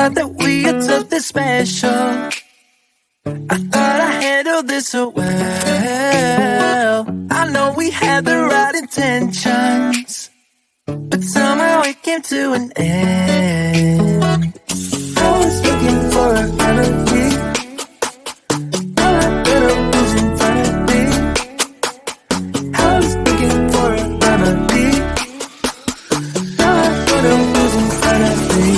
thought that we had something special. I thought I handled this so well. I know we had the right intentions, but somehow it came to an end. I was looking for a remedy. All I better was in front of me. I was looking for a remedy. All I better was in front of me.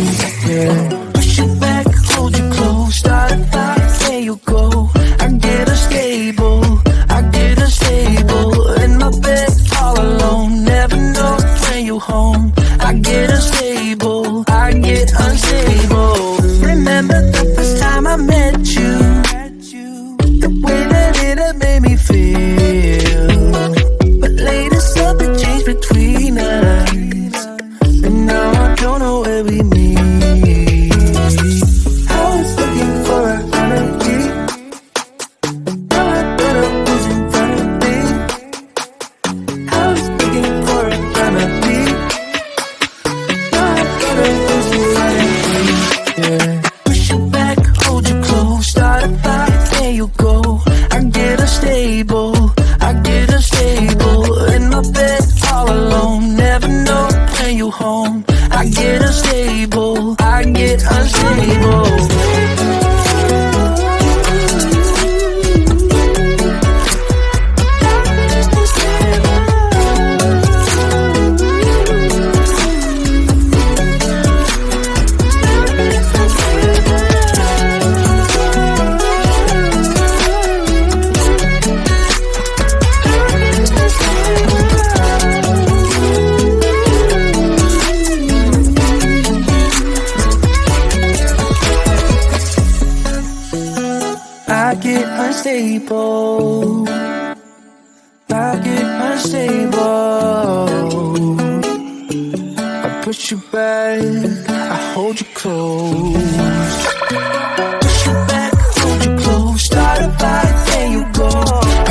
Yeah. Push you back, hold you close, start a fight, there you go. I get unstable, in my bed all alone. Never know when you home. I get unstable, Remember the first time I met you, the way that it had made me feel. But later something changed between us, and now I don't know where we meet. I was looking for a remedy. All I better was in front of me. I was looking for a remedy. All I better was in front of me. Yeah. Push you back, hold you close, start a fight, there you go. I get unstable, in my bed all alone. Never know when you home. I get unstable, I push you back, I hold you close. Push you back, hold you close, start a fight, there you go.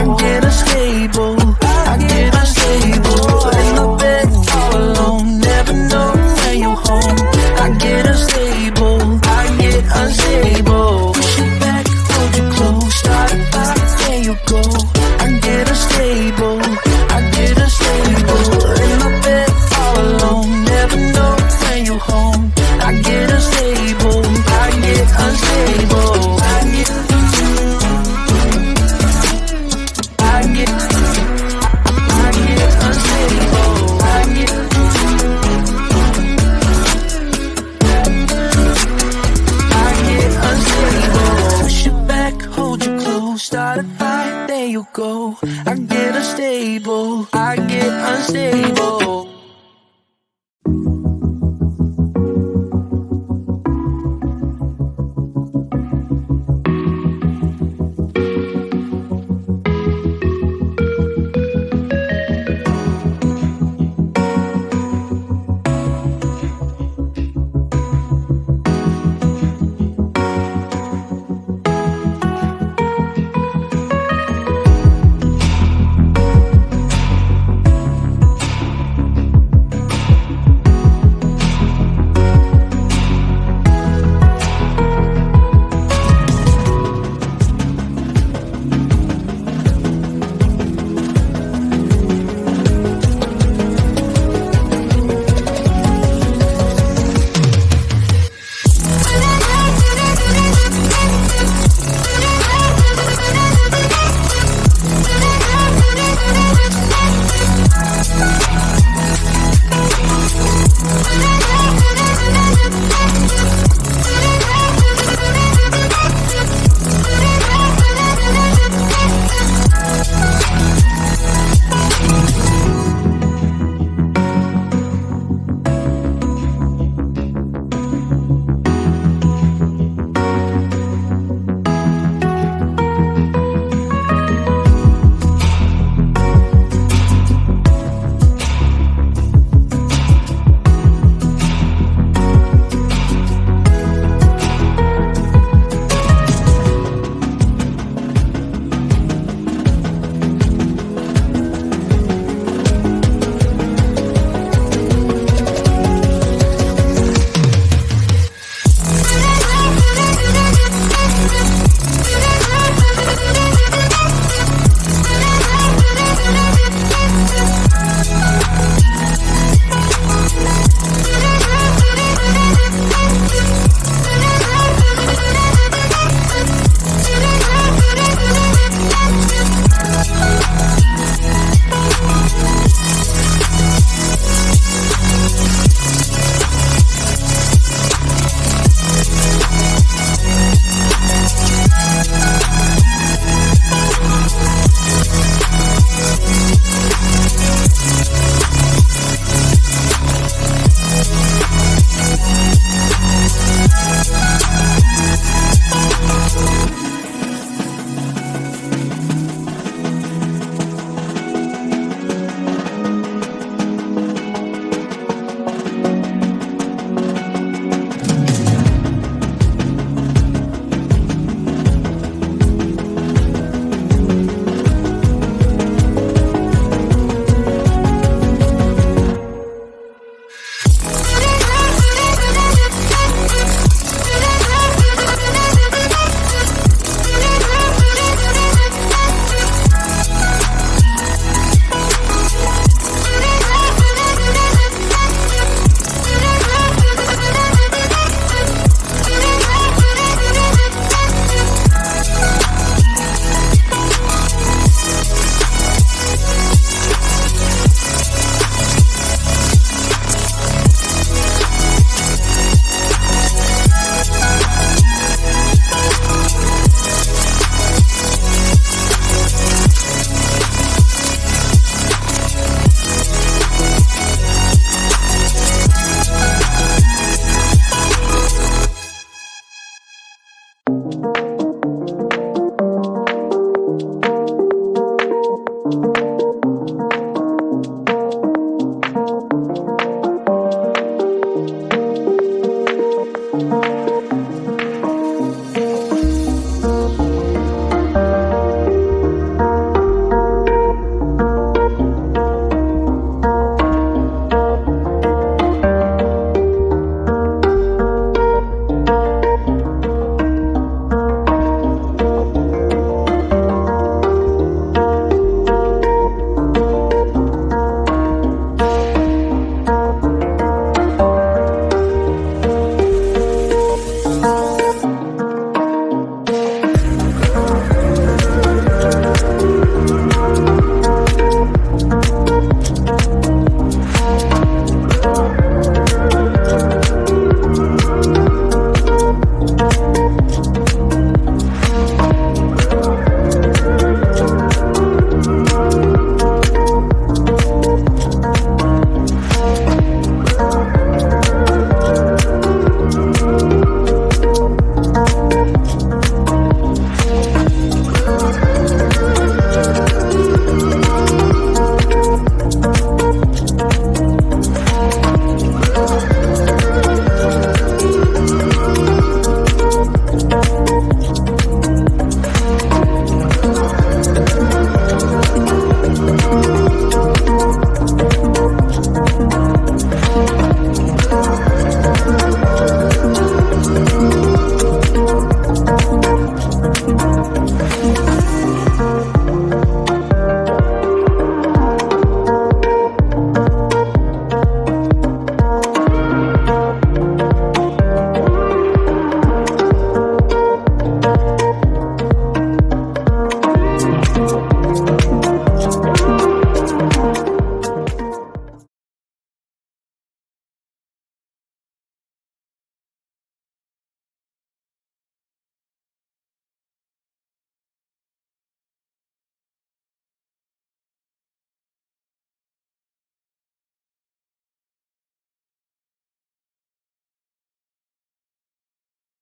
I get unstable, in my bed all alone. Never know when you home. I get unstable, Push you back, hold you close, start a fight, there you go. I get unstable, in my bed all alone. Never know when you home. I get unstable, unstable. Push you back, hold you close, start a fight, there you go. I get unstable, unstable.